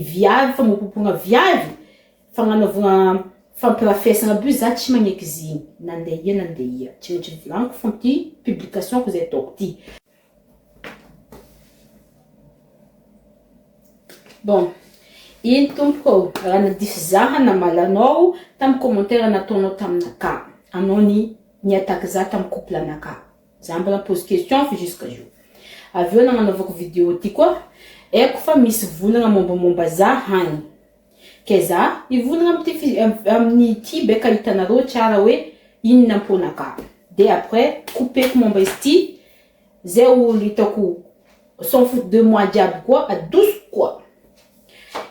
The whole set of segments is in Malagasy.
Viavy famopopogna viavy fagnanaovagna fampirafesagna aby za tsy magneky zigny nandeha ia tsy maintsy volaniko fa ty publication ko zay ataoko ty. Bon, ino tompoko raha nadisy zaha namaly anao tamy commentaire nataonao taminaka anao ni attaque za tamy couple anaka za mbola pose question fa jusqu'à jour aveo nagnanaovako vidéo ty koa eko fa misy volagna mombamomba za hagny ke za ivolagna amin'ny ty beka hitanareo tsara hoe ino namponaka de après coupeko momba izy ty zay olo hitako sans faute de moi diable koa adosiko koa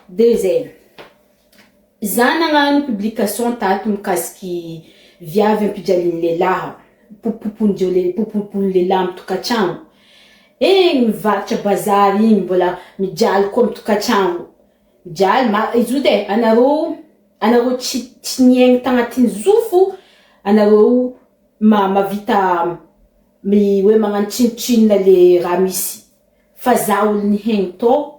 de zay za nagnano publication tato mikasiky viavy ampijalin'ny lehilahy popopony lehilahy amy tokantrano mivarotra bazary igny mbola mijaly koa amy tokantrano mijaly izy io de anareo tsy niaigny tagnatin'ny zofo anareo mavita hoe magnano tsinotsinona le raha misy fa za olo nihaigny tô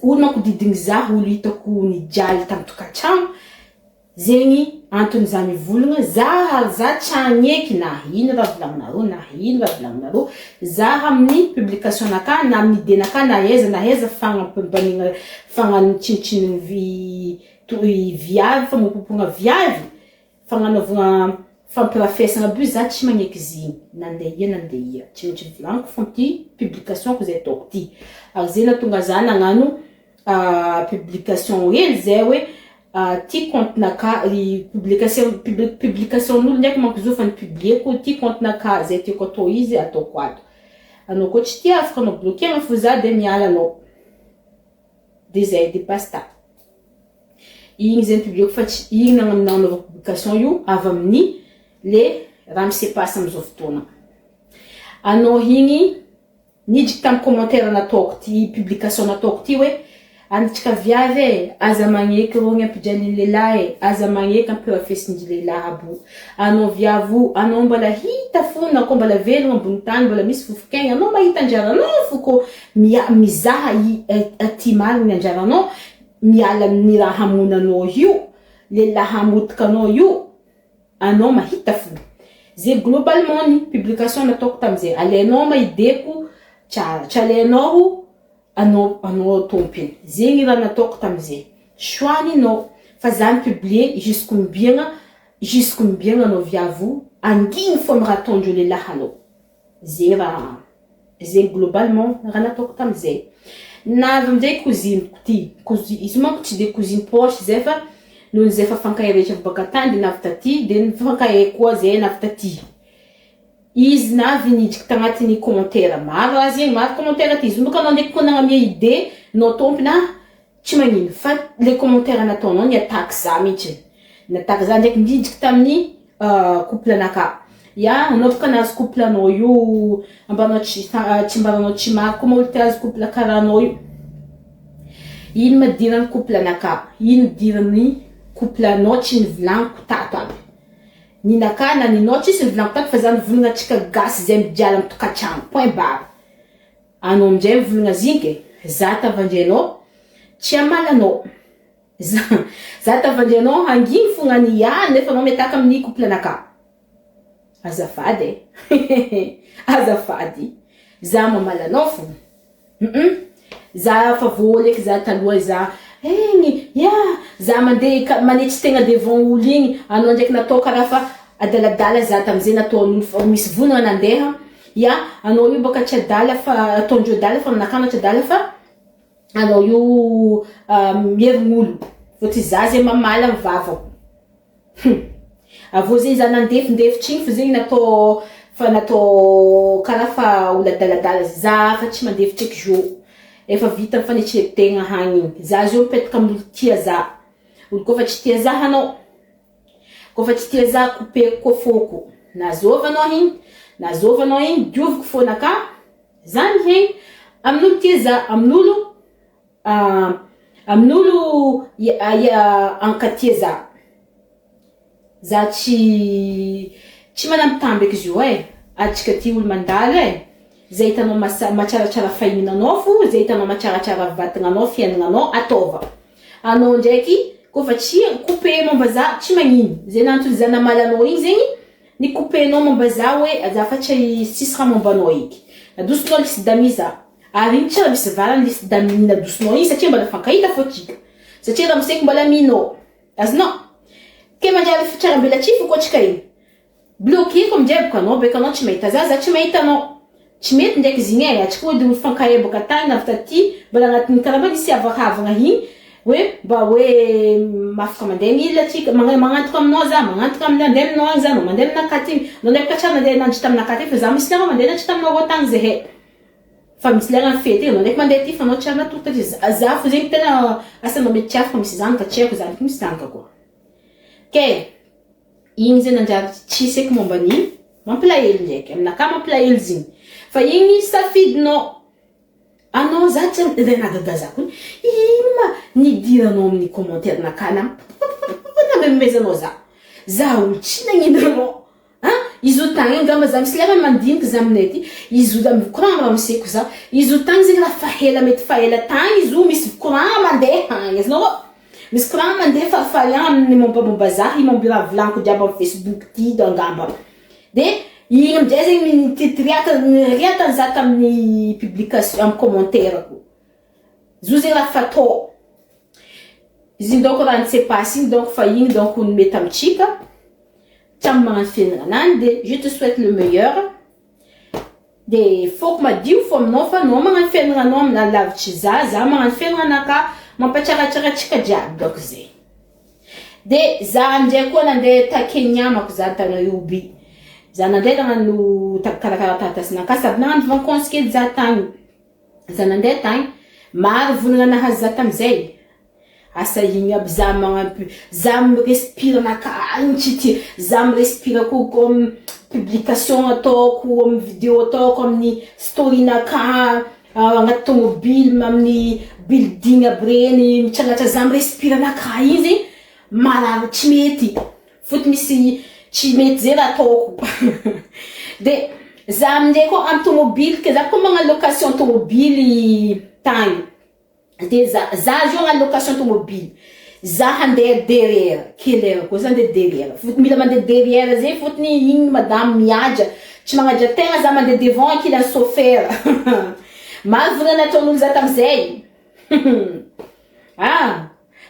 olo manko didigny za olo hitako nijaly tamy tokantrano zegny antony za mivolagna za tsagneky na ino raha volagninareo za amin'ny publication naka na amin'ny idée naka na aiza fagnano tsinotsinony viavy famopopogna viavy fagnanaovagna fampirafesagna aby za tsy magneky zigny nandeha ia tsy maintsy volaniko fa ty publication ko zay ataoko ty ary zay natonga za nagnano publication hely zay hoe ty compte naka publication n'olo ndraiky manko zo fa nipublieko ty compte naka zay tiako atao izy ataoko ato anao koa tsy tia afaka anao bloquer fo za de miala anao de zay de basta igny zay nipublieko fa tsy igny nagnanaovako publication io avy amin'ny le raha misepasy amizao fotoana anao igny nidriky tamy commentaire nataoko ty publication nataoko ty hoe anitsika viavy aza magneky rogny ampijalin'ny lehilahy aza magneky ampirafesin'ny lehilahy abo anao viavo anao mbola hita fona ko mbola velogna ambony tany mbola misy fofokegna anao mahita anjaranao foko mizaha aty marigny anjaranao miala amin'ny raha hamonanao io lehilahy hamotikanao io anao mahita fona zay globalement ny publication nataoko tamizay alainao maideko tsara tsy alainao anao tompiny zegny raha nataoko tamizay choix-ninao fa za mipublier jusqu'au mbiagna anao viavo anginy fo amy raha ataondreo lehilahy anao zegny raha zegny globalement raha nataoko tamizay navy amizay cousineko ty izy manko tsy de cousine poche zay fa noho zay fa fankahy rehetra baka tany de navy taty de fankahy koa zay navy taty izy navy nidriky tagnatin'ny commentaire maro azy zegny maro commentaire ty izy mboko anao ndraiky koa nagnamia idée nao tompina tsy magnino fa le commentaire nataonao ni attaque za mihitsy niattaque za ndraiky nidriky tamin'ny couple anaka anao baka nahazo couple anao io ambanao tsy mbaranao tsy maro koa maolo ty azo couple karaha anao io ino madirany couple anaka ino dirany couple anao tsy nivolaniko tato aby ninaka na ninao tsisy nivolaniko tato fa za nivolagna atsika gasy zay mijaly amy tokantrano point barre anao amizay mivolagna zinky za tavandrianao tsy amaly anao za tavandrianao hanginy fogna ny nefa anao miataka amin'ny couple anaka azafady azafady za mamaly anao fo za fa voleky za taloha za za mandeha manetsy tegna devant olo igny anao ndraiky natao karaha fa adaladala za tamizay nataon'olo fa misy vonana nandeha anao io baka tsy adala fa ataondreo adala fa aminakana tsy adala fa anao io mierign'olo fotry za zay mamaly amy vavako avô zegny za nandefindefitry igny fa zegny natao karaha fa olo adaladala za fa tsy mandefitry eky jo efa vita mifanetretegna hagny za zio mipetaka amin'olo tia za olo koa fa tsy tia za anao koa fa tsy tia za coupeko koa foko nazovanao igny dioviko fonaka za mihegny amin'olo tia za amin'olo ankatia za tsy manambitamby eky zio atsika ty olo mandala zay hitanao matsaratsara fahiminanao fo, zay hitanao matsaratsara vatagnanao, fiainagnanao, ataova. Anao ndraiky, kofa tsy couper mombaza, tsy magnino. Zay nantony zana malanao igny zegny, ni couper-nao mombaza hoe azafatry sisy raha mombanao eky. Adosinao lisy-dami za. Ary igny tsara misy varany lisy-dami adosinao igny satria mbala fankahita fotsika. Satria raha miseky mbala minao. Azonao? Ke manjary tsara mbela tsy fokotrika igny. Bloqué comme diable kanao bekanao tsy mahita za tsy mahitanao. Tsy mety ndraiky zigny e, atsika ody mifankahebaka tany navy taty, mbala agnatin'ny karama nisy havahavagna igny, hoe mba hoe mafaka mandeha mila atsika, magnantoka aminao za, magnantoka mandeha aminao agny za, no mandeha aminakaty igny, no ndraiky tsara mandeha nandry taminakaty fa za misy lera mandeha nandry taminao avao tany zahay. Fa misy lera ny fety, no ndraiky mandeha ty fa anao tsara natota za fo zegny tena asanao mety tsy afaka misy zanaka tsy haiko zanaka misy zanaka koa. Ke igny zay nanjary tsy seky momba ny mampilahelo ndraiky, aminaka mampilahelo zigny. Fa igny safidinao. Anao za tsy nagagazako. Ino ma nidiranao amin'ny commentaire nakana. Namemezanao za. Za olo tsy nagnindranao. Izo tagny ngamba za misy lera mandiniky za aminay ty. Izo da courant raha miseko za. Izo tagny zegny raha fahela mety fahela tagny izo misy courant mandeha agny. Azonao misy courant mandeha farifaly amin'ny mombamomba za, momba raha volaniko jiaby amin'ny Facebook ty do angamba. De igny amizay zegny riatany za tamin'ny publication amin'ny commentaire ko. Zo zegny raha fatao. Izy donc raha n'y s'est passé donc fa igny donc mety amitsika. Tsamy magnano fiainagnanany de je te souhaite le meilleur. De faut que madio fo aminao fa anao magnano fiainagnanao amina lavitry za magnano fiaignanaka mampatsaratsara atsika jiaby donc zay. De za amizay koa nandeha ta Kenya mako za tana Yobi. Za nandeha nagnano karakara tatasinaka sady nagnano vacances kely za tagny. Za nandeha tagny maro vonana nahazo za tamizay. Asa igny aby za magnampy, za respire nakagny tsy za respire ko comme publication ataoko, amin'ny vidéo ataoko, amin'ny story naka, agnaty tomobile, amin'ny building aby reny, mitsanatra za respire naka izy, marary tsy mety. Foti misy tsy mety zay raha ataoko. De za aminjay koa amin'ny tomobile, ke za koa magnano location tomobile tagny. De za jo magnano location tomobile. Za handeha derrière, kelera koa za handeha derrière. Foti mila mandeha derrière zay fotony igny madame miadra. Tsy magnaja tegna za mandeha devant akila chauffeur. Maro vonana ataon'olo za tamizay.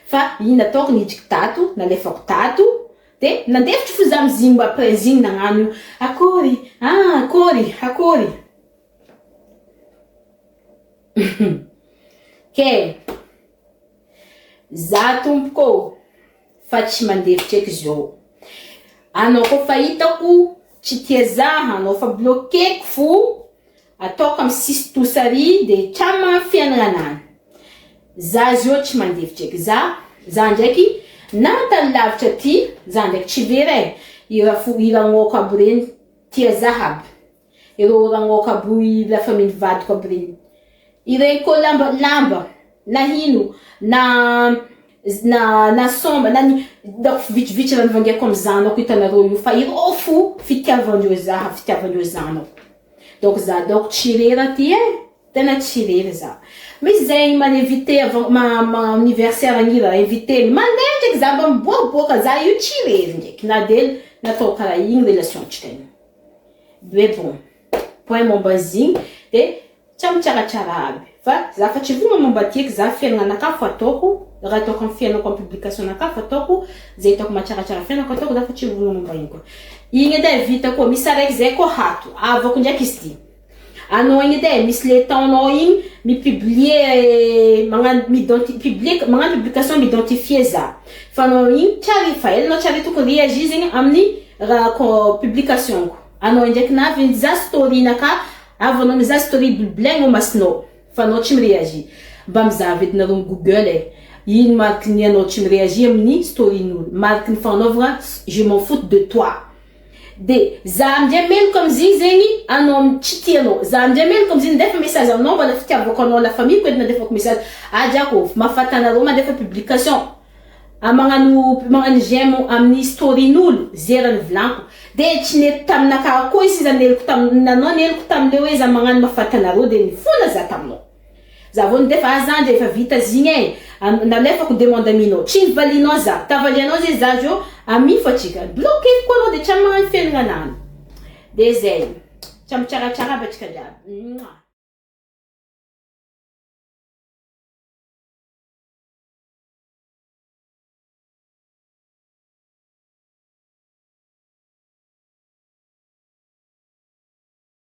Fa igny nataoko nidriky tato, nalefako tato. De nandefitry fo za amizigny après zigny nagnano akory, akory. Ke za tompoko fa tsy mandefitra eky zao. Anao ko fa hitako tsy tia za, anao fa bloqué fo. Ataoko amin'ny sisy tosary de tsama fiainagnanany. Za zao tsy mandefitra eky za ndraiky nantany lavitra ty, za ndraiky tsy very. Iragnoko aby reny tia zahaby. Ireo ragnoko aby lafa minivadiko aby reny. Ireny ko lamba na hino na somba na vitsivitsy raha nivangeko amin'ny zanako hitanareo io fa ireo fo fitiavandreo zanako. Donc za donc tsy rera ty tena tsy rera za. Misy zay maninvité anniversaire agnira invité mandeha ndraiky za mba miboaboaka za io tsy rera ndraiky na de natao karaha igny relation antsika io. Mais bon, point momba zigny de tsamy tsaratsara aby. Fa za fa tsy vogna momba tiky za fiaignanaka fa ataoko, raha ataoko amin'ny fiainako amin'ny publication naka fa ataoko, zay ataoko matsaratsara fiainako ataoko za fa tsy vogna momba igny koa. Igny edy vita koa misy araiky zay koa hato, avako ndraiky izy ty. Anao igny edy misy le temps-nao igny mipublier magnano publication m'identifie za. Fa anao igny tsary fa elanao tsary toko réagir zegny amin'ny raha publication ko. Anao ndraiky navy za story naka, avy anao mizaha story blablaigny masinao. Fa anao tsy mireagir. Mba mizaha vedinareo Google ino marque ny anao tsy mireagir amin'ny story-n'olo. Marque ny fanaovana je m'en fous de toi. De za amizay meloko amizigny zegny anao tsy tianao. Za amizay meloko amizigny ndefa message aminao mbala fitiavako anao la famille ko edy nandefako message. Diako mahafantanareo mandefa publication. Magnano j'aime amin'ny story-n'olo, zera ny volaniko. de tsy nety taminaka koa izy zaneliko nanao neliko tamile hoe za magnano mafatanareo de nifola za taminao za vao ndefa azandry efa vita zigny e nalefako demande aminao tsy valinao za tavalianao zay za jo amifatsika bloqué koa anao de tsy magnano fiainana anany de zay tsara batrika jiaby